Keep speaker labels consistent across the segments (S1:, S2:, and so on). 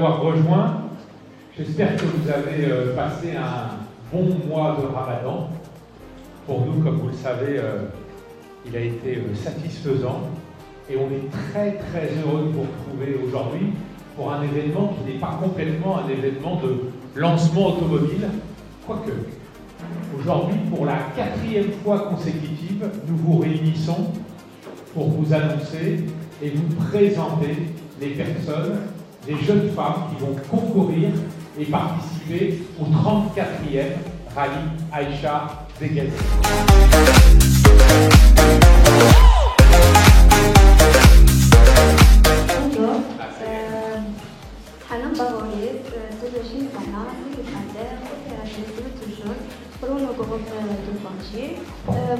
S1: avoir rejoints. J'espère que vous avez passé un bon mois de Ramadan. Pour nous, comme vous le savez, il a été satisfaisant. Et on est très très heureux de vous retrouver aujourd'hui pour un événement qui n'est pas complètement un événement de lancement automobile, quoique. Aujourd'hui, pour la 4e fois consécutive, nous vous réunissons pour vous annoncer et vous présenter les personnes, les jeunes femmes qui vont concourir et participer au 34e Rallye Aïcha des Gazelles.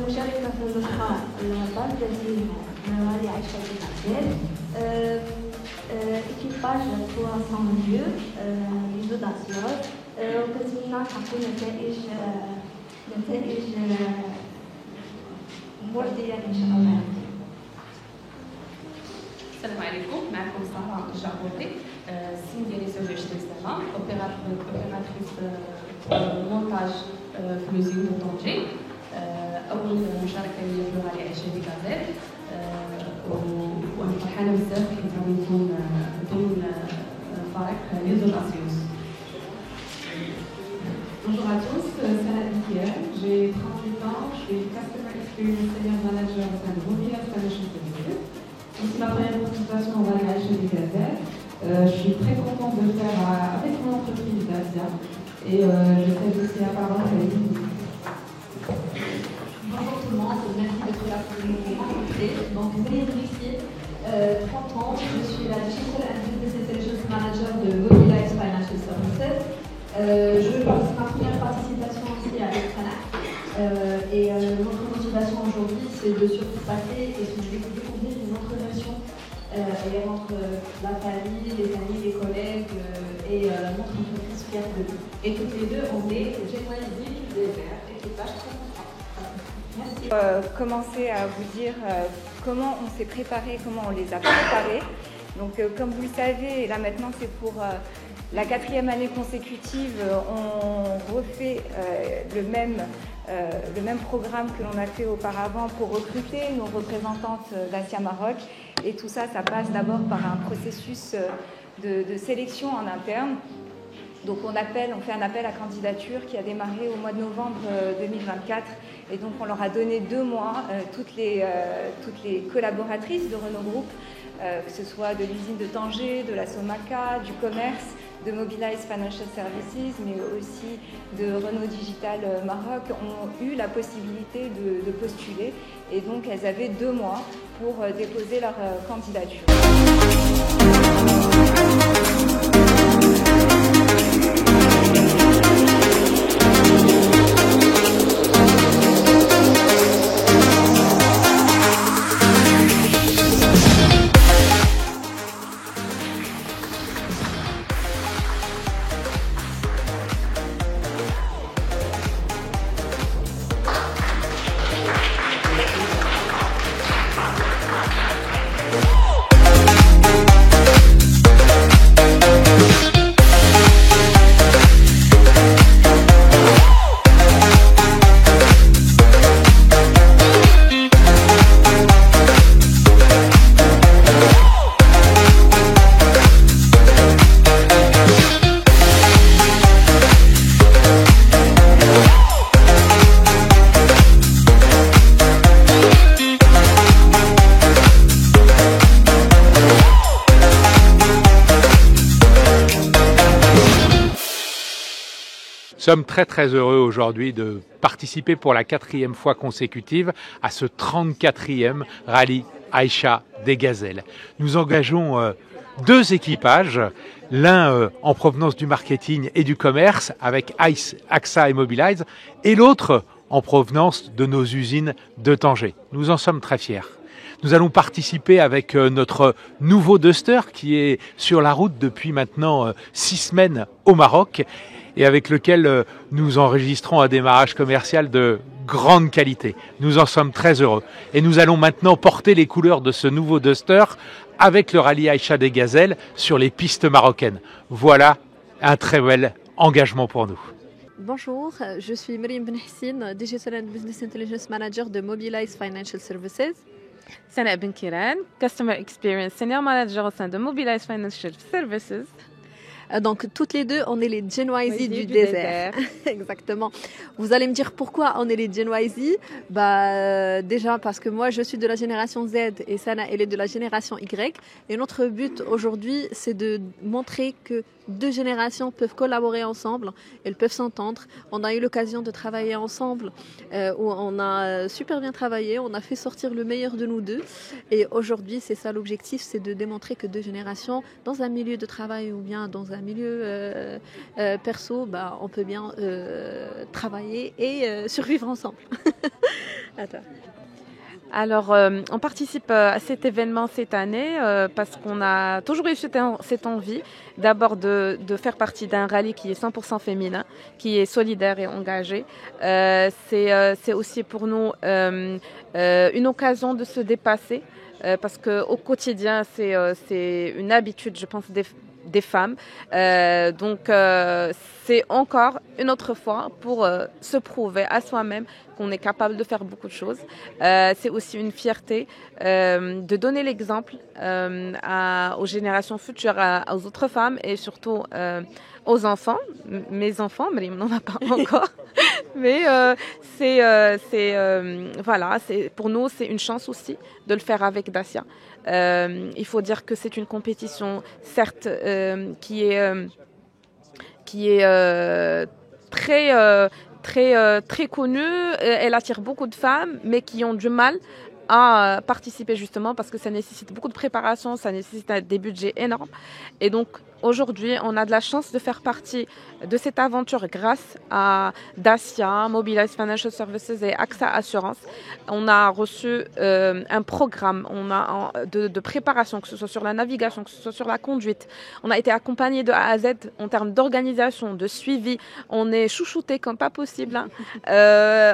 S2: مشاركة في اللقاء البرازيلي رالي عايشة بالعزيز إكيباج 302 ليزوداسيون وكتمنى تحقق نتائج مرضية إن شاء الله.
S3: السلام عليكم، معكم سارة عبد الجبوري السن ديالي 26 سنة، اوبيراتريس مونتاج في لوزين دو طنجة. أول مشاركة لي في رالي عايشة دي غازيل وأنا فرحانة بزاف حيت غادي نكون ضمن فريق ليزوداسيوس.
S4: Bonjour à tous, c'est Salah Bikier, j'ai 38 ans, je suis Customer Experience Senior Manager au sein de Mobilia Financial Services. C'est ma première participation au Rallye Aïcha des Gazelles. Je suis très contente de le faire avec mon entreprise Dacia et je cède aussi la parole à Lily.
S2: Bonjour tout le monde, merci d'être là pour nous rencontrer. Donc, Zéline Lucie, 30 ans, je suis la Digital and Business Intelligence Manager de Mobilize Financial Services. C'est ma première participation aussi à l'Extranac. Et notre motivation aujourd'hui, c'est de surpasser et de découvrir une autre version et rendre la famille, les amis, les collègues et notre entreprise fière de nous. Et toutes les deux, on est Général Véhicule Désert, équipage très content. Merci.
S5: Commencer à vous dire comment on s'est préparé, comment on les a préparés. Donc comme vous le savez, là maintenant c'est pour la 4e année consécutive, on refait le même programme que l'on a fait auparavant pour recruter nos représentantes Dacia Maroc. Et tout ça, ça passe d'abord par un processus de sélection en interne. Donc on fait un appel à candidature qui a démarré au mois de novembre 2024 et donc on leur a donné 2 mois, toutes les collaboratrices de Renault Group, que ce soit de l'usine de Tanger, de la Somaca, du commerce, de Mobilize Financial Services, mais aussi de Renault Digital Maroc, ont eu la possibilité de postuler et donc elles avaient 2 mois pour déposer leur candidature.
S1: Nous sommes très très heureux aujourd'hui de participer pour la 4e fois consécutive à ce 34e Rallye Aïcha des Gazelles. Nous engageons 2 équipages, l'un en provenance du marketing et du commerce avec AXA et Mobilize et l'autre en provenance de nos usines de Tanger. Nous en sommes très fiers. Nous allons participer avec notre nouveau Duster qui est sur la route depuis maintenant 6 semaines au Maroc et avec lequel nous enregistrons un démarrage commercial de grande qualité. Nous en sommes très heureux. Et nous allons maintenant porter les couleurs de ce nouveau Duster avec le rallye Aïcha des Gazelles sur les pistes marocaines. Voilà un très bel engagement pour nous.
S6: Bonjour, je suis Myriam Benhissine, Digital and Business Intelligence Manager de Mobilize Financial Services.
S7: Sana Ben Kiran, Customer Experience Senior Manager au sein de Mobilize Financial Services.
S6: Donc toutes les deux, on est les Genoisi du désert. Exactement. Vous allez me dire pourquoi on est les Genoisi. Déjà parce que moi je suis de la génération Z et Sana elle est de la génération Y. Et notre but aujourd'hui c'est de montrer que deux générations peuvent collaborer ensemble, elles peuvent s'entendre. On a eu l'occasion de travailler ensemble où on a super bien travaillé, on a fait sortir le meilleur de nous deux. Et aujourd'hui c'est ça l'objectif, c'est de démontrer que deux générations dans un milieu de travail ou bien dans un milieu perso, on peut bien travailler et survivre ensemble. Attends.
S7: Alors, on participe à cet événement cette année parce qu'on a toujours eu cette envie d'abord de faire partie d'un rallye qui est 100% féminin, qui est solidaire et engagé. C'est aussi pour nous une occasion de se dépasser parce qu'au quotidien, c'est une habitude, je pense, des femmes. C'est encore une autre fois pour se prouver à soi-même qu'on est capable de faire beaucoup de choses. C'est aussi une fierté de donner l'exemple aux générations futures, aux autres femmes et surtout aux enfants. Mes enfants, mais on n'en a pas encore. Mais voilà, pour nous, c'est une chance aussi de le faire avec Dacia. Il faut dire que c'est une compétition, certes, qui est très connue. Elle attire beaucoup de femmes, mais qui ont du mal à participer justement parce que ça nécessite beaucoup de préparation, ça nécessite des budgets énormes. Et donc aujourd'hui, on a de la chance de faire partie de cette aventure grâce à Dacia, Mobilize Financial Services et AXA Assurance. On a reçu un programme de préparation, que ce soit sur la navigation, que ce soit sur la conduite. On a été accompagné de A à Z en termes d'organisation, de suivi. On est chouchouté comme pas possible. Hein.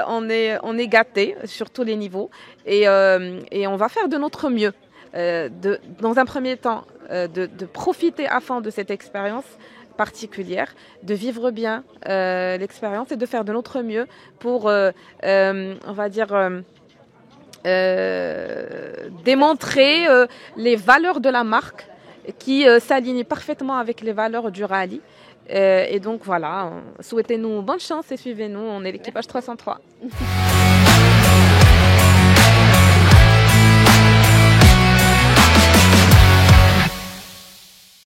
S7: On est gâté sur tous les niveaux et on va faire de notre mieux. Dans un premier temps, de profiter à fond de cette expérience particulière, de vivre bien l'expérience et de faire de notre mieux pour, on va dire, démontrer les valeurs de la marque qui s'alignent parfaitement avec les valeurs du rallye. Et donc voilà, souhaitez-nous bonne chance et suivez-nous, on est l'équipage 303.